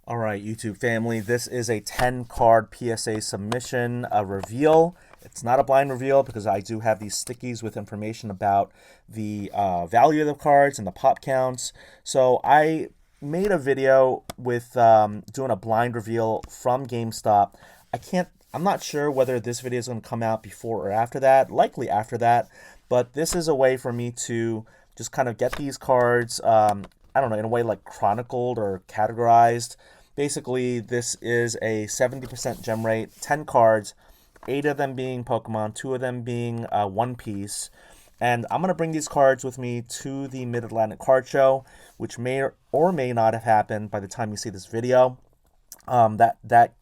All right, YouTube family, this is a 10 card PSA submission reveal. It's not a blind reveal because I do have these stickies with information about the value of the cards and the pop counts. So I made a video with doing a blind reveal from GameStop. I'm not sure whether this video is going to come out before or after that, likely after that, but this is a way for me to just kind of get these cards, I don't know, in a way like chronicled or categorized. Basically, this is a 70% gem rate, 10 cards, 8 of them being Pokemon, 2 of them being One Piece. And I'm going to bring these cards with me to the Mid-Atlantic Card Show, which may or may not have happened by the time you see this video. That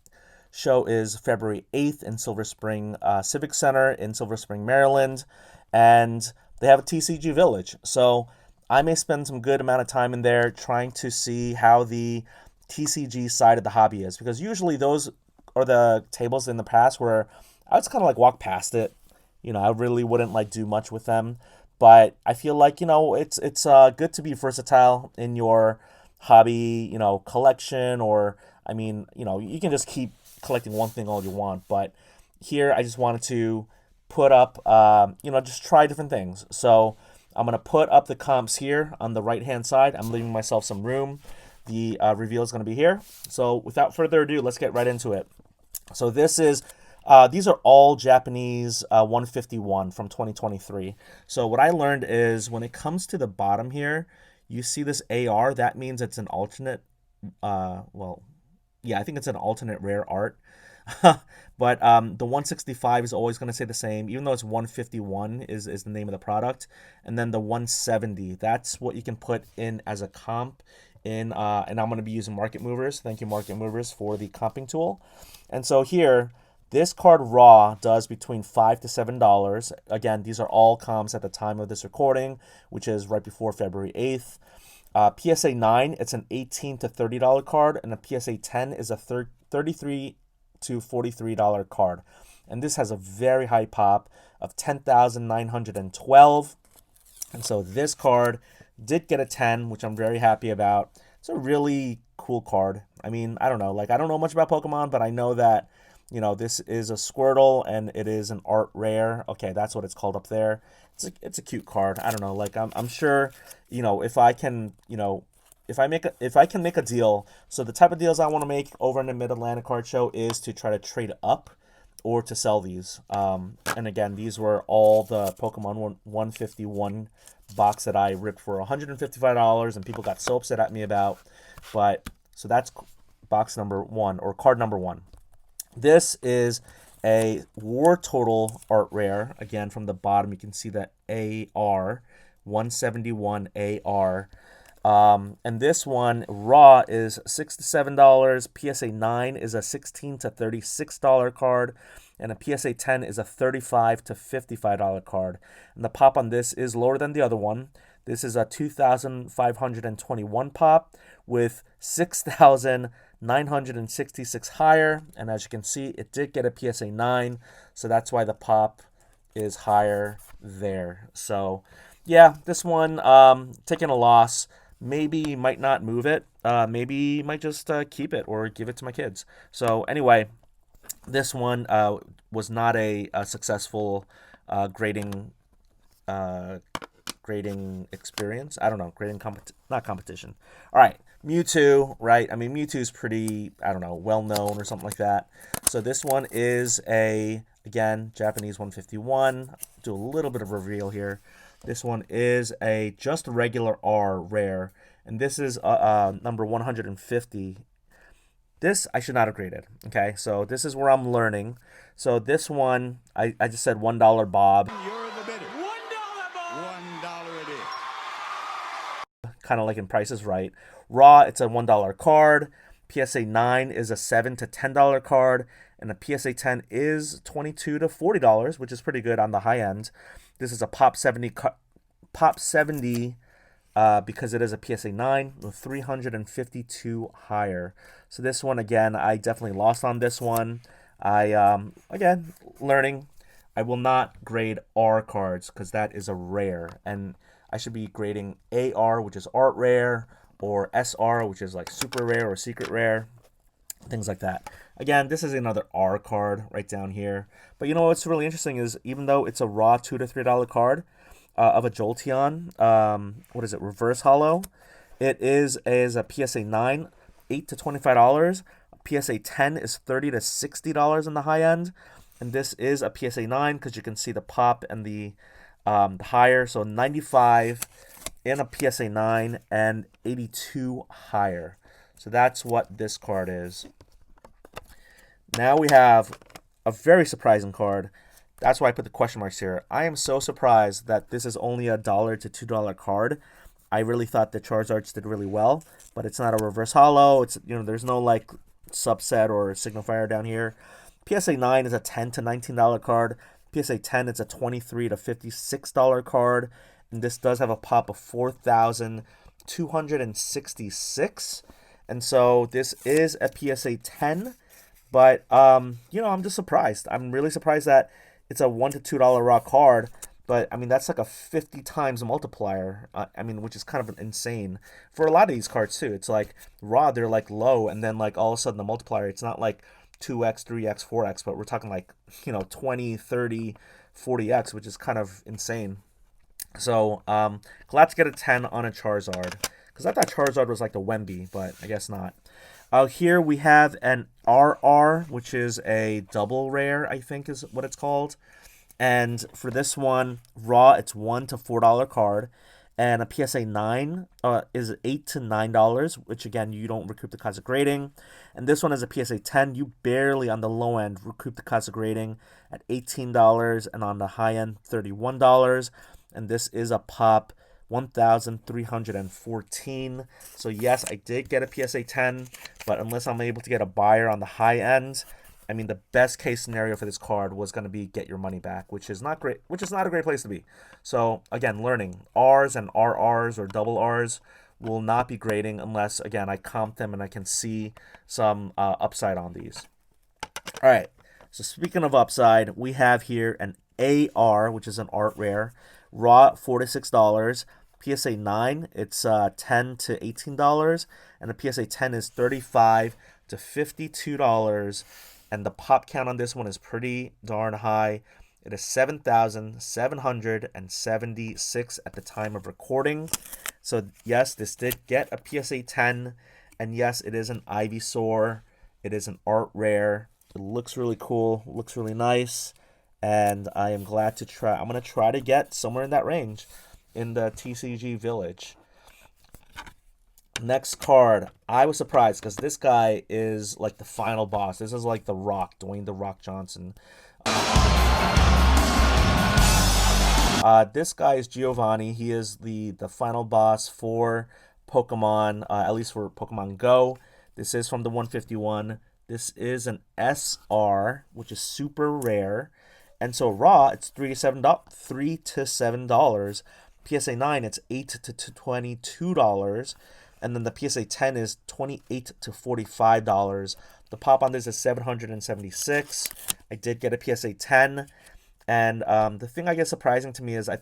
show is February 8th in Silver Spring Civic Center in Silver Spring, Maryland. And they have a TCG Village. So I may spend some good amount of time in there trying to see how the TCG side of the hobby is, because usually those are the tables in the past where I would just kind of like walk past it. I really wouldn't like do much with them, but I feel like it's good to be versatile in your hobby, collection, or I mean, you can just keep collecting one thing all you want, but here I just wanted to put up, just try different things. So I'm gonna put up the comps here on the right hand side. I'm leaving myself some room. The reveal is going to be here. So without further ado, let's get right into it. So these are all Japanese 151 from 2023. So what I learned is when it comes to the bottom here, you see this AR. That means it's an alternate. Well, yeah, I think it's an alternate rare art. But the 165 is always going to say the same, even though it's 151 is the name of the product. And then the 170, that's what you can put in as a comp and I'm going to be using Market Movers. Thank you, Market Movers, for the comping tool. And so here, this card raw does between $5 to $7. Again, these are all comps at the time of this recording, which is right before February 8th. PSA 9, it's an $18 to $30 card, and a PSA 10 is a $33 to $43 card. And this has a very high pop of 10,912. And so this card did get a 10, which I'm very happy about. It's a really cool card. I mean, I don't know. Like, I don't know much about Pokemon, but I know that, this is a Squirtle and it is an art rare. Okay, that's what it's called up there. It's a cute card. I don't know. Like, I'm sure, if I can, if I can make a deal. So the type of deals I want to make over in the Mid Atlantic Card Show is to try to trade up or to sell these. And again, these were all the Pokemon 151 box that I ripped for $155 and people got so upset at me about. But so that's box number one, or card number one. This is a War Total art rare. Again, from the bottom, you can see that AR 171 AR. And this one raw is $6 to $7. PSA 9 is a $16 to $36 card, and a PSA 10 is a $35 to $55 card. And the pop on this is lower than the other one. This is a 2,521 pop with 6,966 higher. And as you can see, it did get a PSA 9, so that's why the pop is higher there. So yeah, this one taking a loss. Maybe might not move it. Maybe might just keep it or give it to my kids. So anyway, this one was not a successful grading grading experience. I don't know, not competition. All right, Mewtwo, right? I mean, Mewtwo is pretty, I don't know, well known or something like that. So this one is again, Japanese 151. Do a little bit of reveal here. This one is a just regular R rare, and this is number 150. This I should not have graded. Okay, so this is where I'm learning. So this one, I just said $1 Bob. You're the bidder. $1, Bob. $1 it is. Kind of like in Price is Right. Raw, it's a $1 card. PSA 9 is a $7 to $10 card, and a PSA 10 is $22 to $40, which is pretty good on the high end. This is a Pop 70 because it is a PSA 9 with 352 higher. So this one, again, I definitely lost on this one. Again, learning. I will not grade R cards because that is a rare, and I should be grading AR, which is art rare, or SR, which is like super rare or secret rare, things like that. Again, this is another R card right down here. But you know what's really interesting is even though it's a raw $2 to $3 card of a Jolteon, what is it, reverse holo, it is a PSA 9, $8 to $25. PSA 10 is $30 to $60 in the high end. And this is a PSA 9 because you can see the pop and the higher. So 95 in a PSA 9 and 82 higher. So that's what this card is. Now we have a very surprising card. That's why I put the question marks here. I am so surprised that this is only a $1 to $2 card. I really thought the Charizards did really well, but it's not a reverse holo. It's, you know, there's no like subset or signifier down here. PSA 9 is a $10 to $19 card. PSA 10 it's a $23 to $56 card, and this does have a pop of 4,266. And so this is a PSA 10. But, you know, I'm just surprised. I'm really surprised that it's a $1 to $2 raw card. But, I mean, that's like a 50 times multiplier. I mean, which is kind of insane. For a lot of these cards, too. It's like raw, they're like low. And then, like, all of a sudden the multiplier, it's not like 2x, 3x, 4x. But we're talking like, you know, 20, 30, 40x, which is kind of insane. So, glad to get a 10 on a Charizard. Because I thought Charizard was like the Wemby, but I guess not. Here we have an RR, which is a double rare, I think is what it's called. And for this one, raw, it's $1 to $4 card. And a PSA 9 is $8 to $9, which again, you don't recoup the Cosmic Rating. And this one is a PSA 10. You barely, on the low end, recoup the Cosmic Rating at $18. And on the high end, $31. And this is a pop 1,314. So yes, I did get a PSA 10, but unless I'm able to get a buyer on the high end, I mean, the best case scenario for this card was going to be get your money back, which is not great, which is not a great place to be. So again, learning R's and RRs or double R's will not be grading unless, again, I comp them and I can see some upside on these. All right. So speaking of upside, we have here an AR, which is an art rare, raw $4 to $6. PSA 9, it's $10 to $18, and the PSA 10 is $35 to $52, and the pop count on this one is pretty darn high. It is 7,776 at the time of recording. So yes, this did get a PSA 10, and yes, it is an Ivysaur. It is an art rare. It looks really cool, looks really nice, and I am glad to try. I'm going to try to get somewhere in that range in the TCG Village. Next card, I was surprised because this guy is like the final boss. This is like The Rock, Dwayne The Rock Johnson. This guy is Giovanni. He is the final boss for Pokemon, at least for Pokemon Go. This is from the 151. This is an SR, which is super rare. And so raw, it's $3 to $7. PSA 9, it's $8 to $22. And then the PSA 10 is $28 to $45. The pop on this is 776. I did get a PSA 10. And the thing I guess surprising to me is I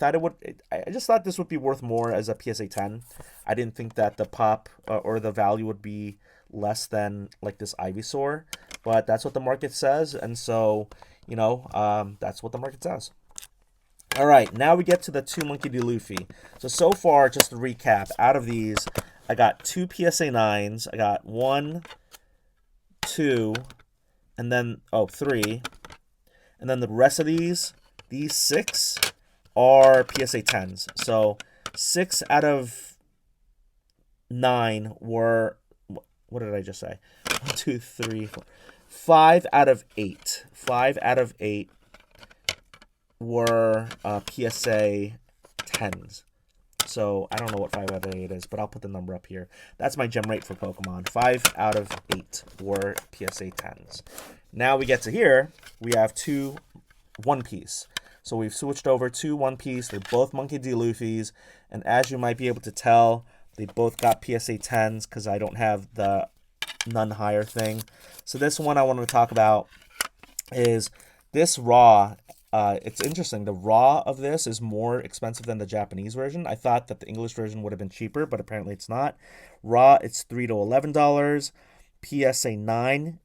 just thought this would be worth more as a PSA 10. I didn't think that the pop or the value would be less than like this Ivysaur. But that's what the market says. And so, you know, that's what the market says. All right, now we get to the 2 Monkey D. Luffy. So far, just to recap, out of these, I got 2 PSA 9s. I got 1, 2, and then, 3. And then the rest of these 6 are PSA 10s. So 6 out of 9 were, what did I just say? 1, 2, 3, 4. 5 out of 8. 5 out of 8 were PSA 10s. So I don't know what 5 out of 8 is, but I'll put the number up here. That's my gem rate for Pokemon. 5 out of 8 were PSA 10s. Now we get to here. We have 2 One Piece. So we've switched over to One Piece. They're both Monkey D. Luffy's. And as you might be able to tell, they both got PSA 10s because I don't have the none higher thing. So this one I want to talk about is this raw It's interesting. The raw of this is more expensive than the Japanese version. I thought that the English version would have been cheaper, but apparently it's not. Raw, it's $3 to $11. PSA 9,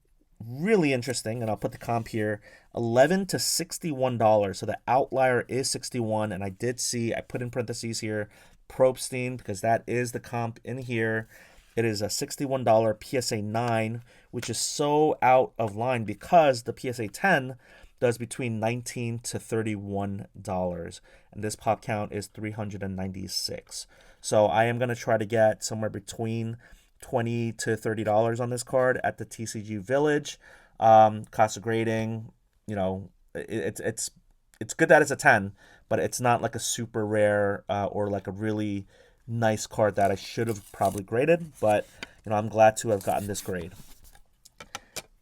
really interesting, and I'll put the comp here, $11 to $61. So the outlier is 61, and I did see, I put in parentheses here, Probstein, because that is the comp in here. It is a $61 PSA 9, which is so out of line because the PSA 10 does between $19 to $31, and this pop count is 396. So I am going to try to get somewhere between $20 to $30 on this card at the TCG Village. Cost of grading, it's good that it's a 10, but it's not like a super rare or like a really nice card that I should have probably graded. But I'm glad to have gotten this grade.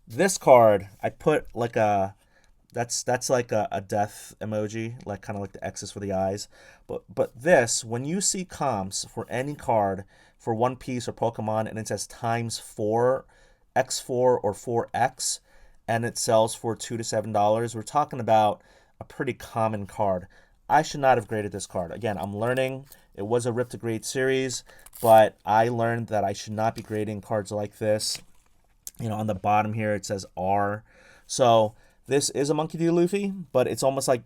This card, I put like that's like a death emoji, like kind of like the X's for the eyes. But this, when you see comps for any card for One Piece or Pokemon and it says times 4, X4 or 4X, and it sells for $2 to $7, we're talking about a pretty common card. I should not have graded this card. Again, I'm learning. It was a Rip to Grade series, but I learned that I should not be grading cards like this. On the bottom here it says R. So this is a Monkey D. Luffy, but it's almost like,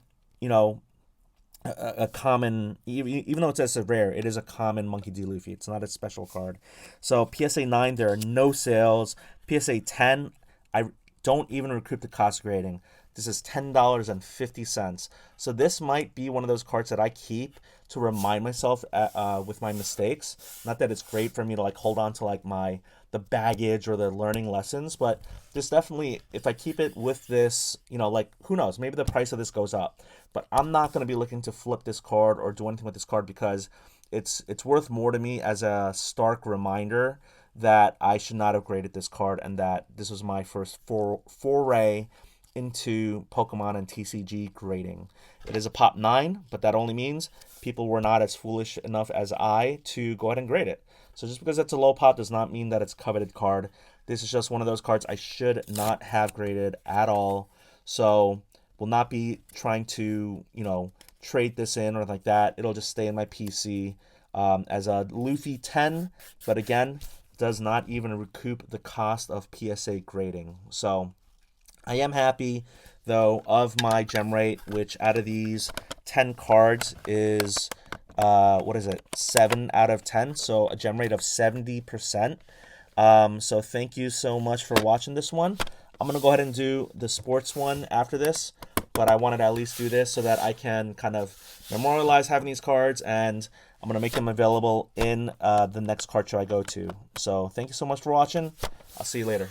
a common, even though it says it's rare, it is a common Monkey D. Luffy. It's not a special card. So PSA 9, there are no sales. PSA 10, I don't even recoup the cost grading. This is $10.50. So this might be one of those cards that I keep to remind myself with my mistakes. Not that it's great for me to like hold on to like the baggage or the learning lessons, but this definitely, if I keep it with this, like who knows, maybe the price of this goes up. But I'm not going to be looking to flip this card or do anything with this card because it's worth more to me as a stark reminder that I should not have graded this card and that this was my first foray into Pokemon and TCG grading. It is a Pop 9, but that only means people were not as foolish enough as I to go ahead and grade it. So just because it's a low pop does not mean that it's a coveted card. This is just one of those cards I should not have graded at all. So will not be trying to, trade this in or like that. It'll just stay in my PC as a Luffy 10, but again, does not even recoup the cost of PSA grading. So I am happy, though, of my gem rate, which out of these 10 cards is, 7 out of 10. So a gem rate of 70%. So thank you so much for watching this one. I'm going to go ahead and do the sports one after this, but I wanted to at least do this so that I can kind of memorialize having these cards, and I'm going to make them available in the next card show I go to. So thank you so much for watching. I'll see you later.